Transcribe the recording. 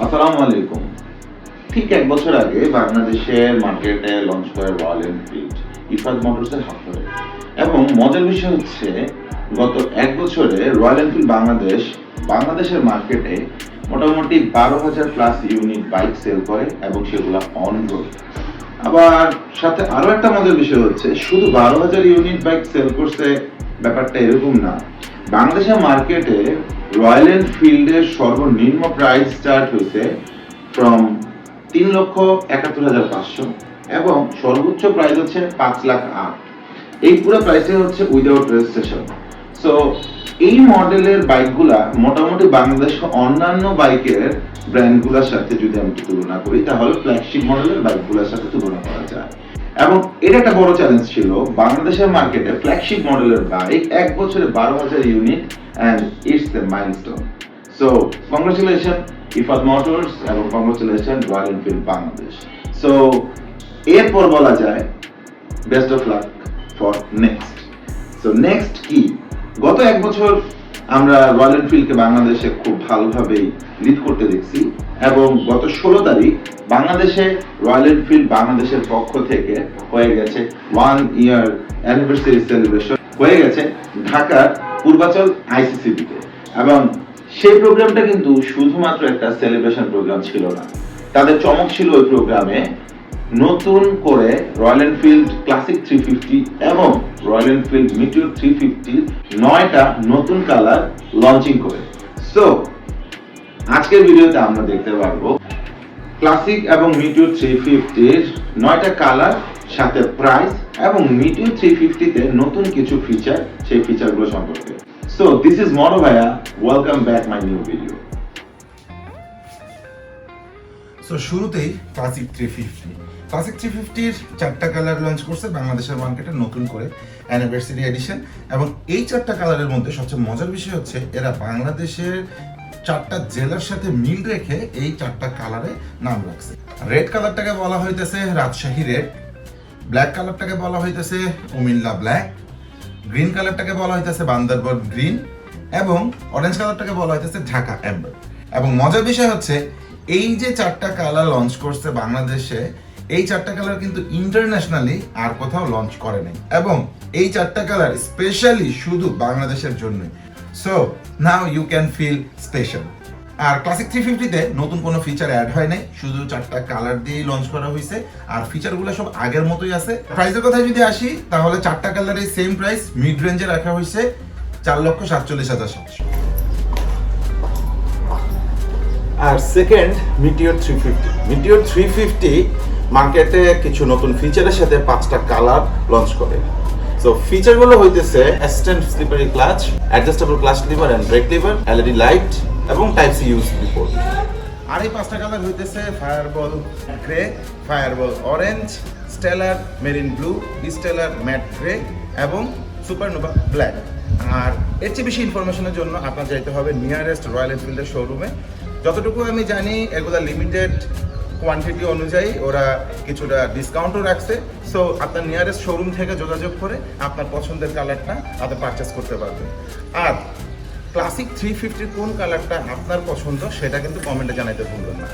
আসসালামু আলাইকুম। ঠিক ১ বছর আগে বাংলাদেশের মার্কেটে লঞ্চ করে রয়্যাল এনফিল্ড ইফাদ মোটরসের হাত ধরে। এবং মজার বিষয় হচ্ছে গত ১ বছরে রয়্যাল এনফিল্ড বাংলাদেশের মার্কেটে মোটামুটি ১২,০০০ প্লাস ইউনিট বাইক সেল করে এবং সেগুলো অন রোড। আবার সাথে আরো একটা মজার বিষয় হচ্ছে শুধু ১২,০০০ ইউনিট বাইক সেল করছে ব্যাপারটা এরকম না। বাংলাদেশের মার্কেটে রয়্যাল এনফিল্ডের সর্বনিম্ন প্রাইস স্টার্ট হয়েছে ফ্রম ৩,৭১,৫০০ এবং সর্বোচ্চ প্রাইস হচ্ছে ৫,০০,০০০। এই পুরো প্রাইসে হচ্ছে উইদাউট রেজিস্ট্রেশন। সো এই মডেলের বাইকগুলা মোটামুটি বাংলাদেশের অন্যান্য বাইকের ব্র্যান্ডগুলোর সাথে যদি আমি তুলনা করি তাহলে ফ্ল্যাগশিপ মডেলের বাইকগুলোর সাথে তুলনা করা যায়। এবং এটা একটা বড় চ্যালেঞ্জ ছিল বাংলাদেশের মার্কেটে ফ্ল্যাগশিপ মডেলের বাইক ১ বছরে ১২,০০০ unit and it's a milestone. So congratulations Ifad motors এবং congratulations royal Enfield Bangladesh. So এরপর বলা যায় best of luck for next. So next কি, গত ১ বছর আমরা রয়্যাল এনফিল্ডকে বাংলাদেশে খুব ভালোভাবেই লিড করতে দেখছি এবং গত ১৬ তারিখ বাংলাদেশে রয়্যাল এনফিল্ড বাংলাদেশের পক্ষ থেকে হয়ে গেছে 1 ইয়ার অ্যানিভার্সারি সেলিব্রেশন হয়ে গেছে ঢাকার পূর্বাচল আইসিসিবিতে। এবং সেই প্রোগ্রামটা কিন্তু শুধুমাত্র একটা সেলিব্রেশন প্রোগ্রাম ছিল না, তাদের চমক ছিল ওই প্রোগ্রামে নতুন করে রয়্যাল এনফিল্ড ক্লাসিক 350 এবং রয়্যাল এনফিল্ড মিটিওর 350 9টা নতুন কালার লঞ্চিং করে। সো আজকের ভিডিওতে আমরা দেখতে পারবো ক্লাসিক এবং মিটিওর 350 9টা কালার সাথে প্রাইস এবং মিটিওর 350 তে নতুন কিছু ফিচার, সেই ফিচারগুলো সম্পর্কে। সো দিস ইজ মনো ভাইয়া, welcome back my new video. So শুরুতেই ক্লাসিক 350 এর 4টা কালার লঞ্চ করছে বাংলাদেশের মার্কেটে নতুন করে অ্যানিভার্সারি এডিশন। এবং এই 4টা কালারের মধ্যে সবচেয়ে মজার বিষয় হচ্ছে এরা বাংলাদেশের 4টা জেলার সাথে মিল রেখে এই 4টা কালারে নাম রাখছে। রেড কালারটাকে বলা হইতেছে রাজশাহী রেড, ব্ল্যাক কালারটাকে বলা হইতেছে কুমিল্লা ব্ল্যাক, গ্রিন কালারটাকে বলা হইতেছে বান্দরবান গ্রিন এবং অরেঞ্জ কালারটাকে বলা হইতেছে ঢাকা এম্বার। এবং মজার বিষয় হচ্ছে এই যে 4টা কালার লঞ্চ করছে বাংলাদেশে, এই 4টা কালার কিন্তু ইন্টারন্যাশনালি আর কোথাও লঞ্চ করে নাই এবং এই 4টা কালার স্পেশালি শুধু বাংলাদেশের জন্য। So now you can feel special. আর ক্লাসিক 350 তে নতুন কোনো ফিচার অ্যাড হয় নাই, শুধু 4টা কালার দিয়েই লঞ্চ করা হয়েছে আর ফিচারগুলো সব আগের মতোই আছে। প্রাইসের কথায় যদি আসি তাহলে 4টা কালারের সেম প্রাইস মিড রেঞ্জে রাখা হয়েছে 4,47,700। আর সেকেন্ড মিটিওর 350 মার্কেটে কিছু নতুন ফিচারের সাথে 5টা কালার লঞ্চ করে। সো ফিচারগুলো হইতেছে assistant slippery clutch, adjustable clutch lever and brake lever, LED light এবং টাইপ সি ইউএসবি পোর্ট। আর এই 5টা কালার হইতেছে fireball grey, fireball orange, stellar marine blue, stellar matte grey এবং সুপারনোভা ব্ল্যাক। আর এর চেয়ে বেশি ইনফরমেশনের জন্য আপনার যাইতে হবে নিয়ারেস্ট রয়্যাল এনফিল্ডের শোরুমে। যতটুকু আমি জানি এগুলা লিমিটেড কোয়ান্টিটি অনুযায়ী ওরা কিছুটা ডিসকাউন্টও রাখছে। সো আপনার নিয়ারেস্ট শোরুম থেকে যোগাযোগ করে আপনার পছন্দের কালারটা আপনি পারচেস করতে পারবেন। আর ক্লাসিক 350 কোন কালারটা আপনার পছন্দ সেটা কিন্তু কমেন্টে জানাইতে ভুলবেন না।